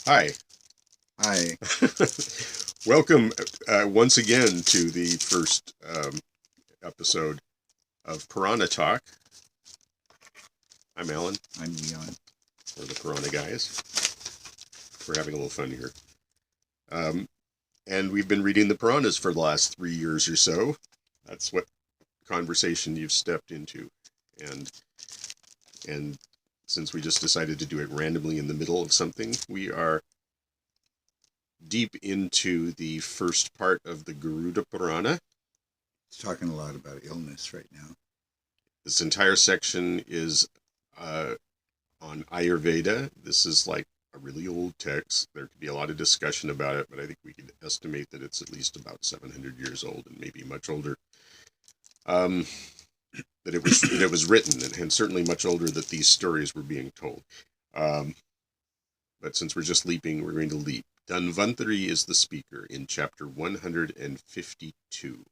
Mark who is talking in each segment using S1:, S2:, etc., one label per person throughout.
S1: Hi.
S2: Hi.
S1: Welcome once again to the first episode of Purana Talk. I'm Alan.
S2: I'm Leon.
S1: We're the Purana guys. We're having a little fun here. And we've been reading the Puranas for the last 3 years or so. That's what conversation you've stepped into. And since we just decided to do it randomly in the middle of something, we are deep into the first part of the Garuda Purana.
S2: It's talking a lot about illness right now.
S1: This entire section is on Ayurveda. This is like a really old text. There could be a lot of discussion about it, but I think we could estimate that it's at least about 700 years old and maybe much older. That it was written, and certainly much older that these stories were being told. But since we're just leaping, we're going to leap. Dhanvantari is the speaker in chapter 152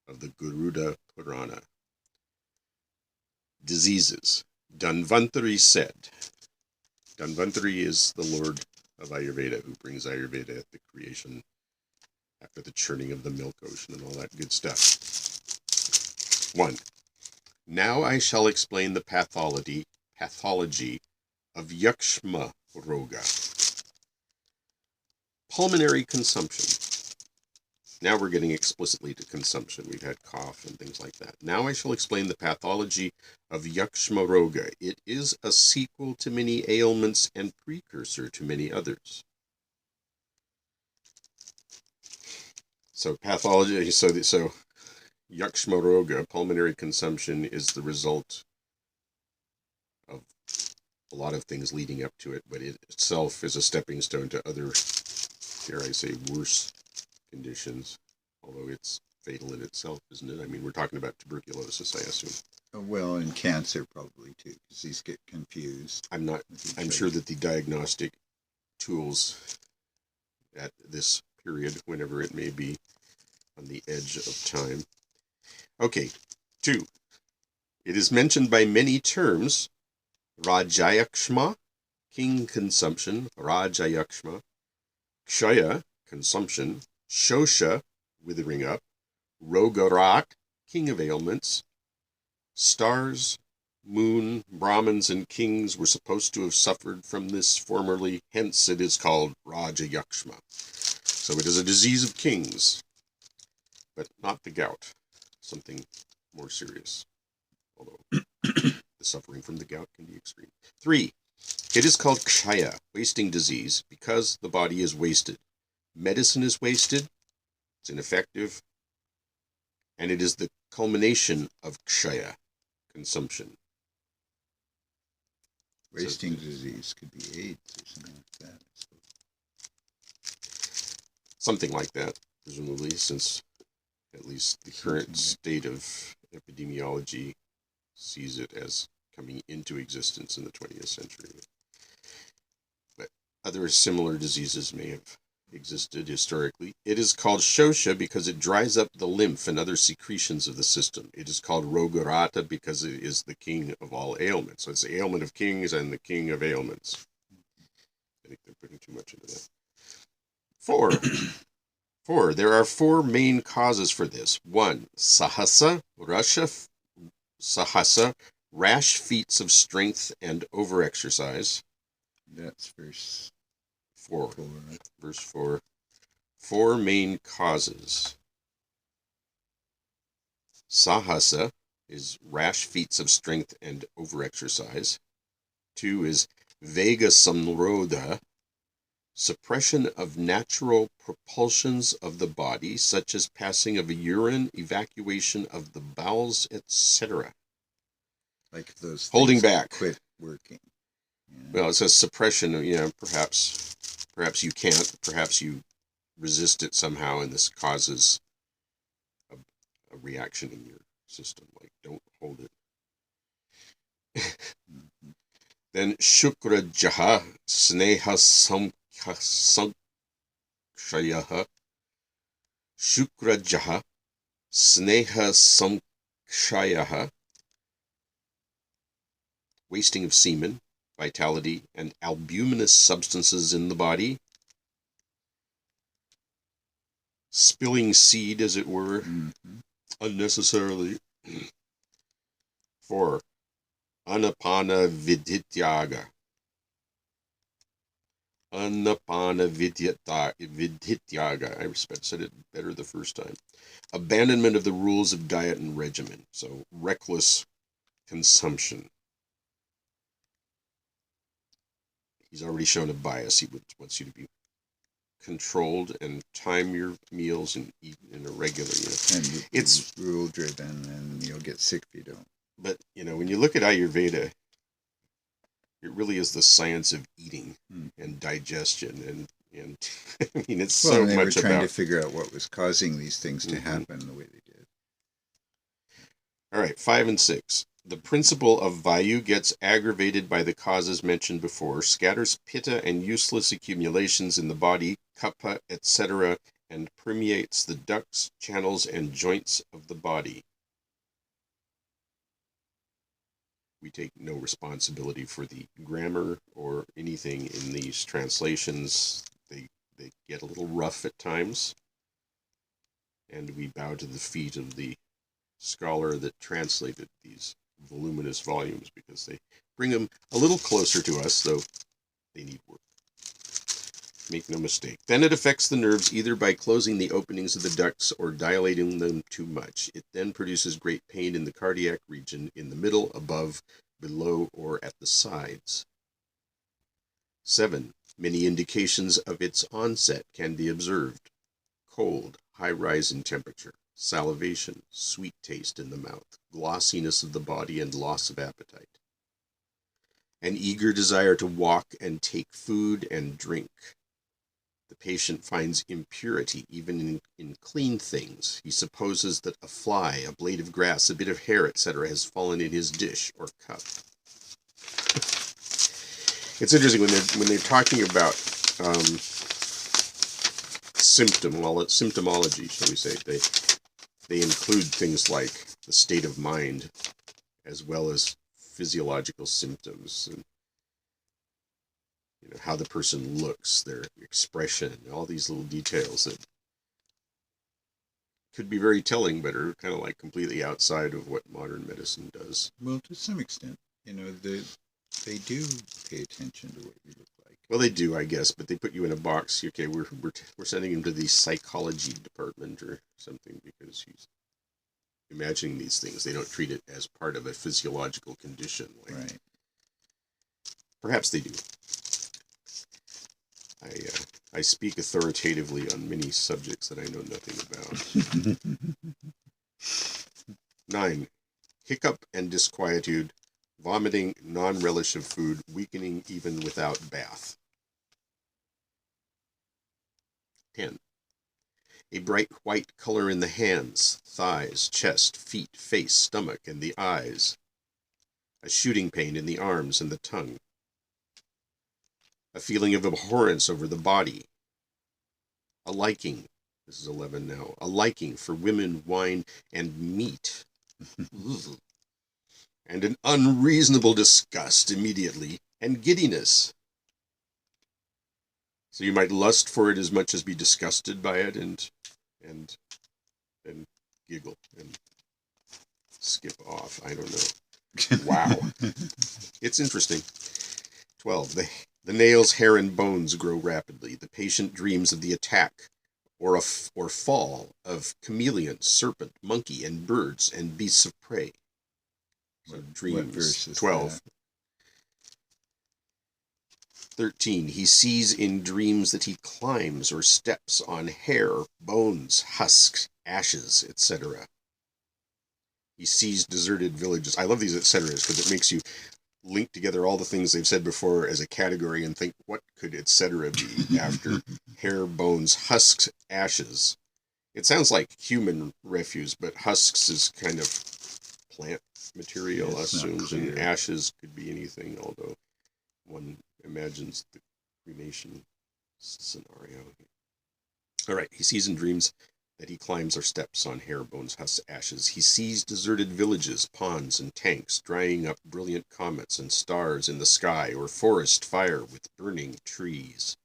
S1: of the Garuda Purana. Diseases. Dhanvantari said. Dhanvantari is the lord of Ayurveda, who brings Ayurveda at the creation after the churning of the milk ocean and all that good stuff. 1. Now I shall explain the pathology of Yakshma Roga. Pulmonary consumption. Now we're getting explicitly to consumption. We've had cough and things like that. Now I shall explain the pathology of Yakshma Roga. It is a sequel to many ailments and precursor to many others. So pathology, so Yakshma Roga, pulmonary consumption, is the result of a lot of things leading up to it, but it itself is a stepping stone to other, dare I say, worse conditions, although it's fatal in itself, isn't it? I mean, we're talking about tuberculosis, I assume.
S2: Well, and cancer probably too, because these get confused.
S1: I'm sure that the diagnostic tools at this period, whenever it may be, on the edge of time. Okay, 2. It is mentioned by many terms: Rajayakshma, king consumption, Rajayakshma; Kshaya, consumption; Shosha, withering up; Rogarat, king of ailments. Stars, moon, Brahmins, and kings were supposed to have suffered from this formerly, hence it is called Rajayakshma. So it is a disease of kings, but not the gout, something more serious, although the suffering from the gout can be extreme. 3. It is called Kshaya, wasting disease, because the body is wasted. Medicine is wasted, it's ineffective, and it is the culmination of Kshaya, consumption.
S2: Wasting disease could be AIDS or something like that, I suppose.
S1: Something like that, presumably, since at least the current state of epidemiology sees it as coming into existence in the 20th century. But other similar diseases may have existed historically. It is called Shosha because it dries up the lymph and other secretions of the system. It is called Rogarata because it is the king of all ailments. So it's the ailment of kings and the king of ailments. I think they're putting too much into that. 4. There are 4 main causes for this. 1. Sahasa, rash feats of strength and overexercise.
S2: That's verse
S1: 4. Verse 4. 4 main causes. Sahasa is rash feats of strength and overexercise. 2 is Vega Samrodha, suppression of natural propulsions of the body, such as passing of urine, evacuation of the bowels, etc.
S2: Like those
S1: holding back.
S2: Quit working.
S1: Yeah. Well, it says suppression. Perhaps you can't. Perhaps you resist it somehow, and this causes a reaction in your system. Like, don't hold it. Mm-hmm. Then Shukra Jaha Sneha Sankshayaha. Shukra Jaha Sneha Sankshayaha. Wasting of semen. vitality, and albuminous substances in the body, spilling seed, as it were, unnecessarily. 4. Anapana vidityaga. Anapana vidityaga. I said it better the first time. Abandonment of the rules of diet and regimen. So reckless consumption. He's already shown a bias. He wants you to be controlled and time your meals and eat in a regular.
S2: And it's rule driven, and you'll get sick if you don't.
S1: But when you look at Ayurveda, it really is the science of eating and digestion, and I mean it's so
S2: they
S1: much
S2: were trying
S1: about
S2: to figure out what was causing these things to happen the way they did.
S1: All right, 5 and 6. The principle of Vayu gets aggravated by the causes mentioned before, scatters pitta and useless accumulations in the body, kapha, etc., and permeates the ducts, channels, and joints of the body. We take no responsibility for the grammar or anything in these translations. They get a little rough at times, and we bow to the feet of the scholar that translated these voluminous volumes because they bring them a little closer to us, though they need work. Make no mistake. Then it affects the nerves either by closing the openings of the ducts or dilating them too much. It then produces great pain in the cardiac region, in the middle, above, below, or at the sides. 7. Many indications of its onset can be observed. Cold, high rise in temperature, salivation, sweet taste in the mouth, glossiness of the body, and loss of appetite. An eager desire to walk and take food and drink. The patient finds impurity even in clean things. He supposes that a fly, a blade of grass, a bit of hair, etc. has fallen in his dish or cup. It's interesting when they're talking about symptomology, shall we say. They include things like the state of mind as well as physiological symptoms, and how the person looks, their expression, all these little details that could be very telling, but are kind of like completely outside of what modern medicine does.
S2: Well, to some extent, they do pay attention to what you look like.
S1: Well, they do, I guess, but they put you in a box. Okay, we're sending him to the psychology department or something because he's imagining these things. They don't treat it as part of a physiological condition.
S2: Right.
S1: Perhaps they do. I speak authoritatively on many subjects that I know nothing about. 9. Hiccup and disquietude, vomiting, non-relish of food, weakening even without bath. 10. A bright white color in the hands, thighs, chest, feet, face, stomach, and the eyes. A shooting pain in the arms and the tongue. A feeling of abhorrence over the body. A liking, this is 11 now, a liking for women, wine, and meat. And an unreasonable disgust immediately, and giddiness. So you might lust for it as much as be disgusted by it, and giggle and skip off. I don't know. Wow. It's interesting. 12. The nails, hair, and bones grow rapidly. The patient dreams of the attack or fall of chameleon, serpent, monkey, and birds and beasts of prey. So dreams.
S2: What verse is
S1: 12.
S2: that?
S1: 13. He sees in dreams that he climbs or steps on hair, bones, husks, ashes, etc. He sees deserted villages. I love these etceteras because it makes you link together all the things they've said before as a category and think, what could etc. be after hair, bones, husks, ashes? It sounds like human refuse, but husks is kind of plant material, assumes, and ashes could be anything, although one imagines the cremation scenario. All right, he sees in dreams that he climbs or steps on Harebone's ashes. He sees deserted villages, ponds, and tanks drying up, brilliant comets and stars in the sky, or forest fire with burning trees.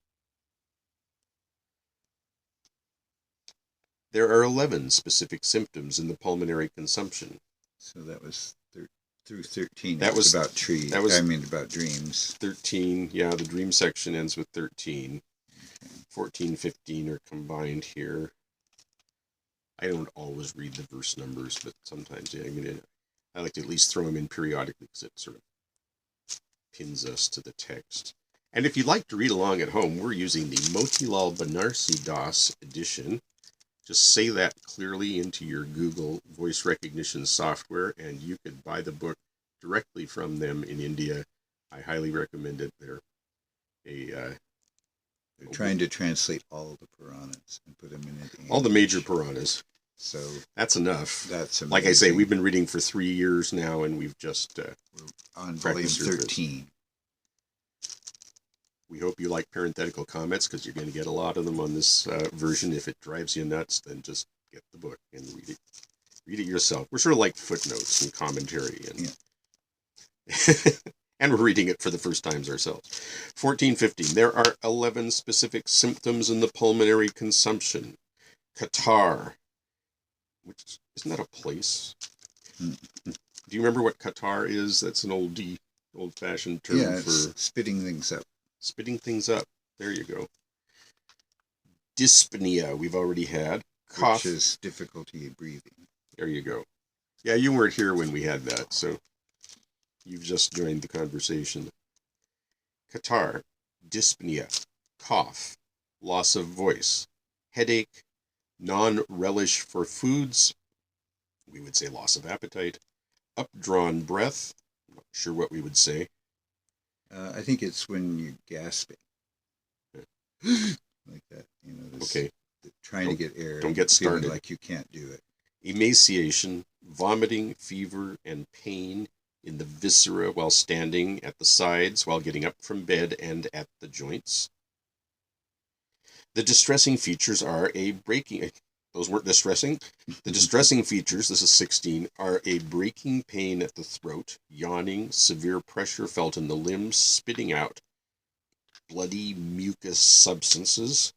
S1: There are 11 specific symptoms in the pulmonary consumption.
S2: So that was through 13.
S1: That was
S2: about trees. About dreams.
S1: 13, yeah, the dream section ends with 13. Okay. 14, 15 are combined here. I don't always read the verse numbers, but sometimes, yeah, I like to at least throw them in periodically because it sort of pins us to the text. And if you'd like to read along at home, we're using the Motilal Banarsi Das edition. Just say that clearly into your Google voice recognition software, and you could buy the book directly from them in India. I highly recommend it. They're
S2: trying to translate all the Puranas and put them in English.
S1: All the major Puranas.
S2: So
S1: that's enough.
S2: That's amazing.
S1: Like I say, we've been reading for 3 years now, and we've just
S2: we're on volume 13.
S1: We hope you like parenthetical comments, because you're going to get a lot of them on this version. If it drives you nuts, then just get the book and read it. Read it yourself. We're sort of like footnotes and commentary, and and we're reading it for the first times ourselves. 14:15. There are 11 specific symptoms in the pulmonary consumption. Catarrh, which isn't that a place? Do you remember what catarrh is? That's an old-fashioned term for
S2: spitting things up.
S1: Spitting things up. There you go. Dyspnea, we've already had. Cough.
S2: Which is difficulty breathing.
S1: There you go. Yeah, you weren't here when we had that, so you've just joined the conversation. Catarrh, dyspnea, cough, loss of voice, headache, non-relish for foods, we would say loss of appetite, updrawn breath, I'm not sure what we would say.
S2: I think it's when you're gasping. Like that,
S1: okay.
S2: Trying to get air.
S1: Don't get started.
S2: Feeling like you can't do it.
S1: Emaciation, vomiting, fever, and pain in the viscera while standing, at the sides, while getting up from bed, and at the joints. The distressing features are a breaking... Those weren't distressing. The distressing features, this is 16, are a breaking pain at the throat, yawning, severe pressure felt in the limbs, spitting out bloody mucus substances,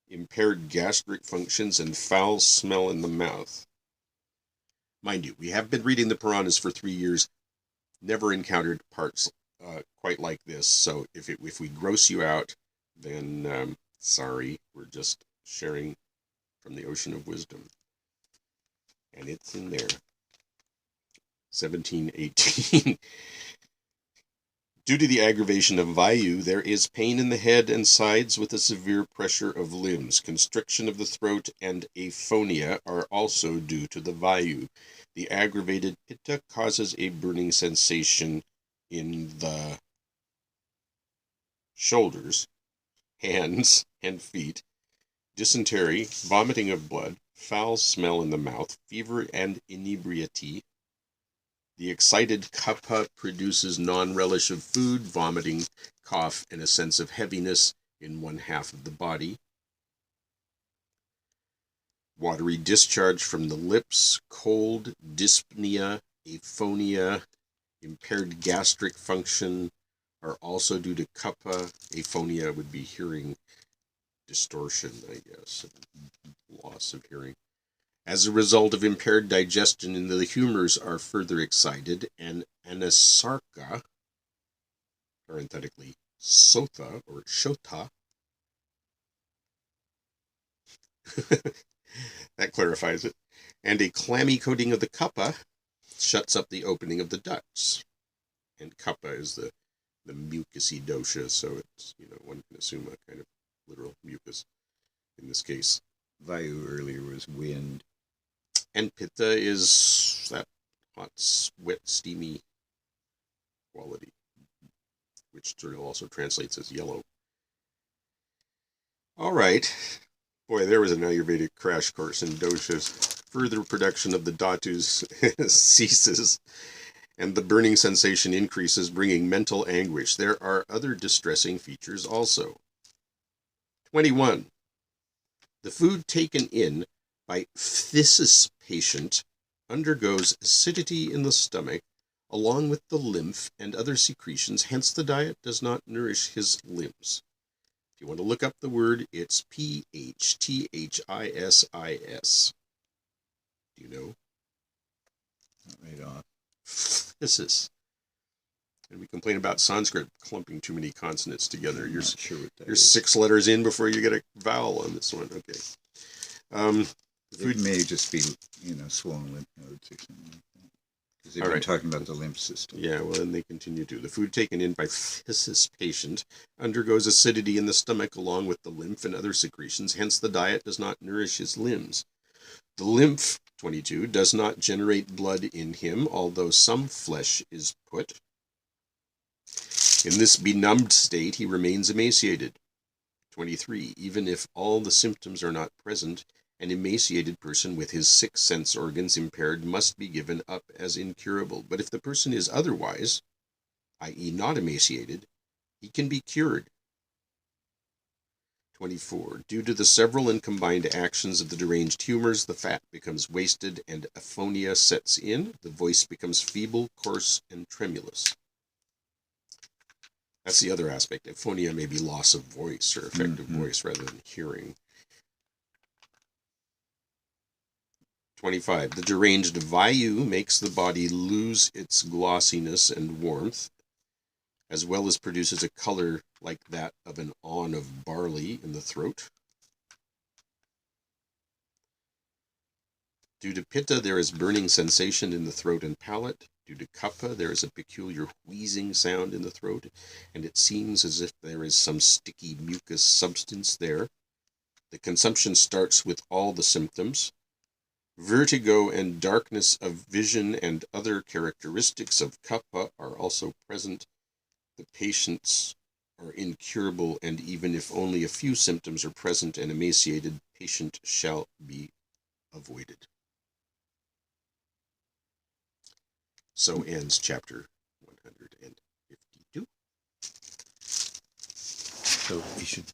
S1: impaired gastric functions, and foul smell in the mouth. Mind you, we have been reading the Puranas for 3 years, never encountered parts quite like this, so if we gross you out, then sorry, we're just sharing from the ocean of wisdom. And it's in there. 17:18. Due to the aggravation of vayu, there is pain in the head and sides with a severe pressure of limbs. Constriction of the throat and aphonia are also due to the vayu. The aggravated pitta causes a burning sensation in the shoulders, hands, and feet, dysentery, vomiting of blood, foul smell in the mouth, fever, and inebriety. The excited kapha produces non-relish of food, vomiting, cough, and a sense of heaviness in one half of the body. Watery discharge from the lips, cold, dyspnea, aphonia, impaired gastric function are also due to kapha. Aphonia would be hearing distortion, I guess, loss of hearing. As a result of impaired digestion, the humors are further excited, and anasarca, parenthetically, sotha or shota, that clarifies it, and a clammy coating of the kapha shuts up the opening of the ducts. And kapha is the mucousy dosha, so it's, one can assume a kind of literal mucus in this case.
S2: Vayu earlier was wind.
S1: And pitta is that hot, wet, steamy quality, which sort of also translates as yellow. All right. Boy, there was an Ayurvedic crash course in doshas. Further production of the dhatus ceases, and the burning sensation increases, bringing mental anguish. There are other distressing features also. 21. The food taken in by phthisis patient undergoes acidity in the stomach along with the lymph and other secretions, hence the diet does not nourish his limbs. If you want to look up the word, it's Phthis. Do you know?
S2: Not right off.
S1: Phthisis. And we complain about Sanskrit clumping too many consonants together.
S2: I'm not sure what that
S1: You're
S2: is.
S1: 6 letters in before you get a vowel on this one. Okay.
S2: It may just be, swollen lymph nodes or something like that. Because they've been talking about the lymph system.
S1: Yeah, well, and they continue to. The food taken in by phthisis patient undergoes acidity in the stomach along with the lymph and other secretions, hence the diet does not nourish his limbs. The lymph, 22, does not generate blood in him, although some flesh is put. In this benumbed state, he remains emaciated. 23. Even if all the symptoms are not present, an emaciated person with his 6 sense organs impaired must be given up as incurable. But if the person is otherwise, i.e. not emaciated, he can be cured. 24. Due to the several and combined actions of the deranged humors, the fat becomes wasted and aphonia sets in. The voice becomes feeble, coarse, and tremulous. That's the other aspect. Aphonia may be loss of voice or effective voice rather than hearing. 25. The deranged vayu makes the body lose its glossiness and warmth, as well as produces a color like that of an awn of barley in the throat. Due to pitta, there is burning sensation in the throat and palate. Due to kapha, there is a peculiar wheezing sound in the throat, and it seems as if there is some sticky mucus substance there. The consumption starts with all the symptoms. Vertigo and darkness of vision and other characteristics of kapha are also present. The patients are incurable, and even if only a few symptoms are present and emaciated, patient shall be avoided. So ends chapter 152.
S2: So we should